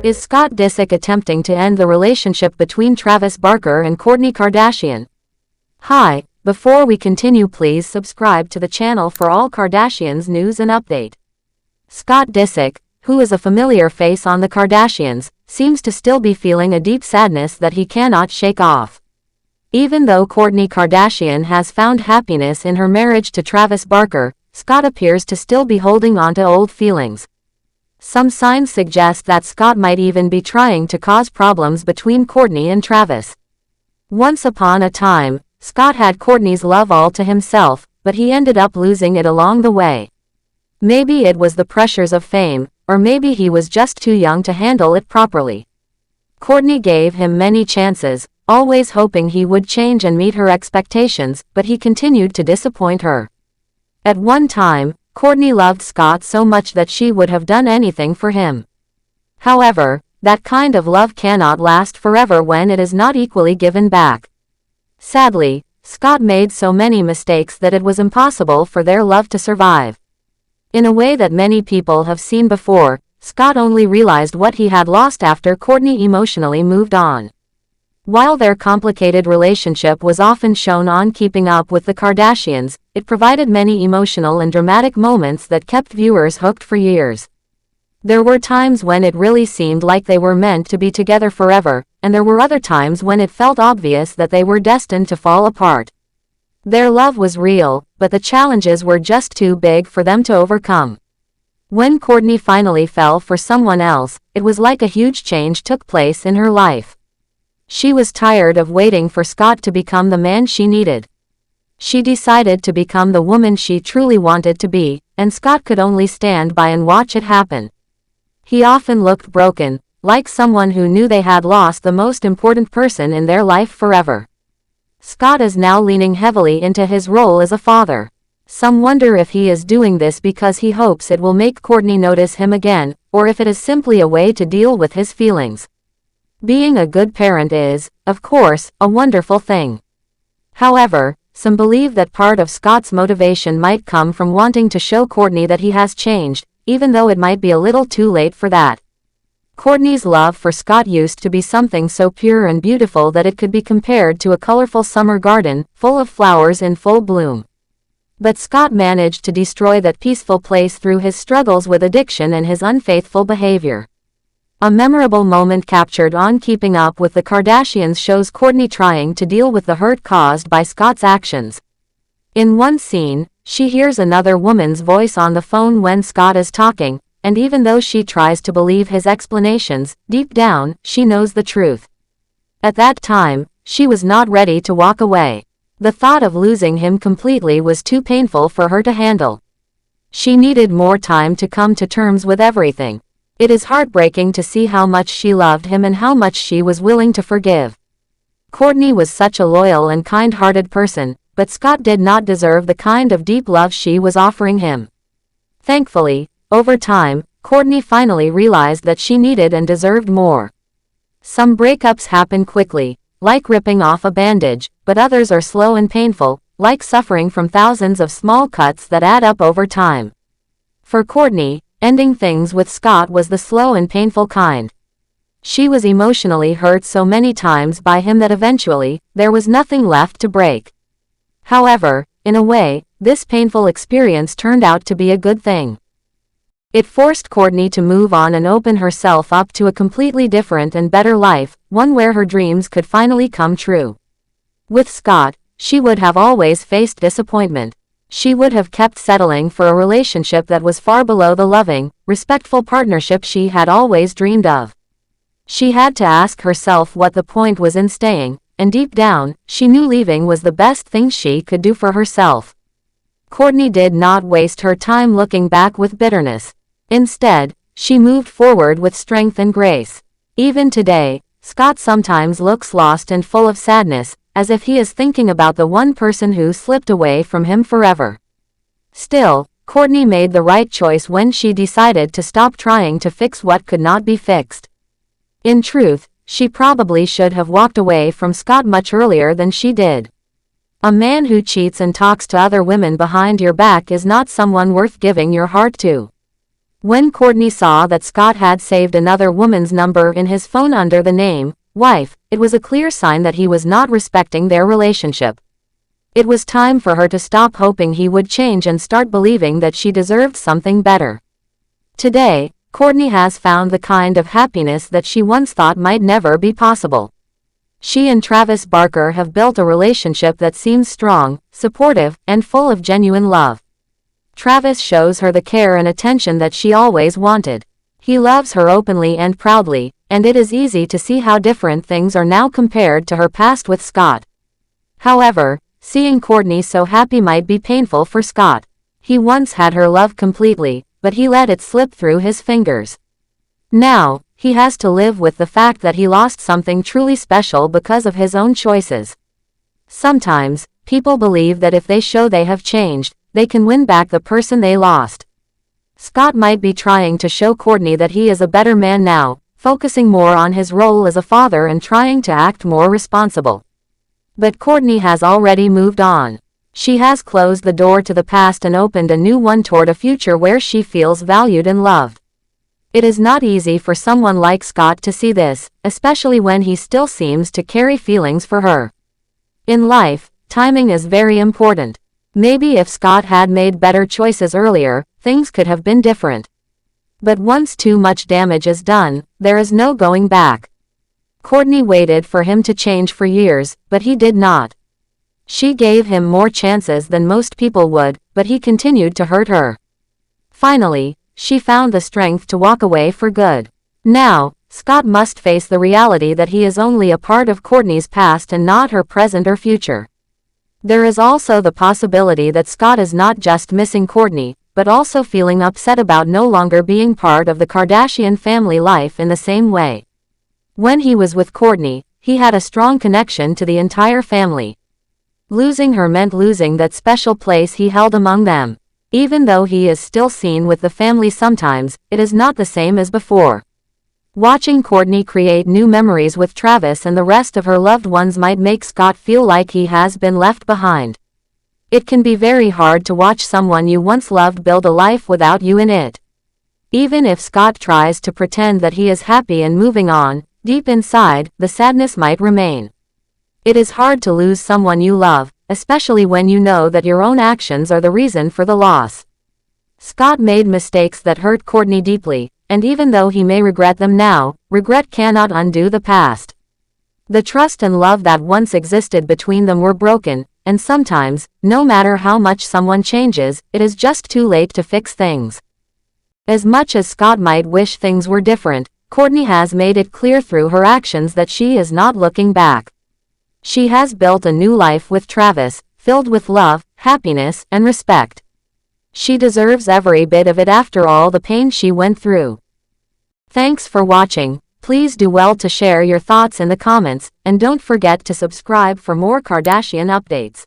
Is Scott Disick attempting to end the relationship between Travis Barker and Kourtney Kardashian? Hi, before we continue, please subscribe to the channel for all Kardashians news and update. Scott Disick, who is a familiar face on the Kardashians, seems to still be feeling a deep sadness that he cannot shake off. Even though Kourtney Kardashian has found happiness in her marriage to Travis Barker, Scott appears to still be holding on to old feelings. Some signs suggest that Scott might even be trying to cause problems between Kourtney and Travis. Once upon a time, Scott had Kourtney's love all to himself, but he ended up losing it along the way. Maybe it was the pressures of fame, or maybe he was just too young to handle it properly. Kourtney gave him many chances, always hoping he would change and meet her expectations, but he continued to disappoint her. At one time, Kourtney loved Scott so much that she would have done anything for him. However, that kind of love cannot last forever when it is not equally given back. Sadly, Scott made so many mistakes that it was impossible for their love to survive. In a way that many people have seen before, Scott only realized what he had lost after Kourtney emotionally moved on. While their complicated relationship was often shown on Keeping Up with the Kardashians, it provided many emotional and dramatic moments that kept viewers hooked for years. There were times when it really seemed like they were meant to be together forever, and there were other times when it felt obvious that they were destined to fall apart. Their love was real, but the challenges were just too big for them to overcome. When Kourtney finally fell for someone else, it was like a huge change took place in her life. She was tired of waiting for Scott to become the man she needed. She decided to become the woman she truly wanted to be, and Scott could only stand by and watch it happen. He often looked broken, like someone who knew they had lost the most important person in their life forever. Scott is now leaning heavily into his role as a father. Some wonder if he is doing this because he hopes it will make Kourtney notice him again, or if it is simply a way to deal with his feelings. Being a good parent is, of course, a wonderful thing. However, some believe that part of Scott's motivation might come from wanting to show Kourtney that he has changed, even though it might be a little too late for that. Kourtney's love for Scott used to be something so pure and beautiful that it could be compared to a colorful summer garden, full of flowers in full bloom. But Scott managed to destroy that peaceful place through his struggles with addiction and his unfaithful behavior. A memorable moment captured on Keeping Up with the Kardashians shows Kourtney trying to deal with the hurt caused by Scott's actions. In one scene, she hears another woman's voice on the phone when Scott is talking, and even though she tries to believe his explanations, deep down, she knows the truth. At that time, she was not ready to walk away. The thought of losing him completely was too painful for her to handle. She needed more time to come to terms with everything. It is heartbreaking to see how much she loved him and how much she was willing to forgive. Kourtney was such a loyal and kind-hearted person, but Scott did not deserve the kind of deep love she was offering him. Thankfully, over time, Kourtney finally realized that she needed and deserved more. Some breakups happen quickly, like ripping off a bandage, but others are slow and painful, like suffering from thousands of small cuts that add up over time. For Kourtney, ending things with Scott was the slow and painful kind. She was emotionally hurt so many times by him that eventually, there was nothing left to break. However, in a way, this painful experience turned out to be a good thing. It forced Kourtney to move on and open herself up to a completely different and better life, one where her dreams could finally come true. With Scott, she would have always faced disappointment. She would have kept settling for a relationship that was far below the loving, respectful partnership she had always dreamed of. She had to ask herself what the point was in staying, and deep down, she knew leaving was the best thing she could do for herself. Kourtney did not waste her time looking back with bitterness. Instead, she moved forward with strength and grace. Even today, Scott sometimes looks lost and full of sadness, as if he is thinking about the one person who slipped away from him forever. Still, Kourtney made the right choice when she decided to stop trying to fix what could not be fixed. In truth, she probably should have walked away from Scott much earlier than she did. A man who cheats and talks to other women behind your back is not someone worth giving your heart to. When Kourtney saw that Scott had saved another woman's number in his phone under the name, wife, it was a clear sign that he was not respecting their relationship. It was time for her to stop hoping he would change and start believing that she deserved something better. Today, Kourtney has found the kind of happiness that she once thought might never be possible. She and Travis Barker have built a relationship that seems strong, supportive, and full of genuine love. Travis shows her the care and attention that she always wanted. He loves her openly and proudly, and it is easy to see how different things are now compared to her past with Scott. However, seeing Kourtney so happy might be painful for Scott. He once had her love completely, but he let it slip through his fingers. Now, he has to live with the fact that he lost something truly special because of his own choices. Sometimes, people believe that if they show they have changed, they can win back the person they lost. Scott might be trying to show Kourtney that he is a better man now, focusing more on his role as a father and trying to act more responsible. But Kourtney has already moved on. She has closed the door to the past and opened a new one toward a future where she feels valued and loved. It is not easy for someone like Scott to see this, especially when he still seems to carry feelings for her. In life, timing is very important. Maybe if Scott had made better choices earlier, things could have been different. But once too much damage is done, there is no going back. Kourtney waited for him to change for years, but he did not. She gave him more chances than most people would, but he continued to hurt her. Finally, she found the strength to walk away for good. Now, Scott must face the reality that he is only a part of Kourtney's past and not her present or future. There is also the possibility that Scott is not just missing Kourtney, but also feeling upset about no longer being part of the Kardashian family life in the same way. When he was with Kourtney, he had a strong connection to the entire family. Losing her meant losing that special place he held among them. Even though he is still seen with the family sometimes, it is not the same as before. Watching Kourtney create new memories with Travis and the rest of her loved ones might make Scott feel like he has been left behind. It can be very hard to watch someone you once loved build a life without you in it. Even if Scott tries to pretend that he is happy and moving on, deep inside, the sadness might remain. It is hard to lose someone you love, especially when you know that your own actions are the reason for the loss. Scott made mistakes that hurt Kourtney deeply, and even though he may regret them now, regret cannot undo the past. The trust and love that once existed between them were broken, and sometimes, no matter how much someone changes, it is just too late to fix things. As much as Scott might wish things were different, Kourtney has made it clear through her actions that she is not looking back. She has built a new life with Travis, filled with love, happiness, and respect. She deserves every bit of it after all the pain she went through. Thanks for watching. Please do well to share your thoughts in the comments, and don't forget to subscribe for more Kardashian updates.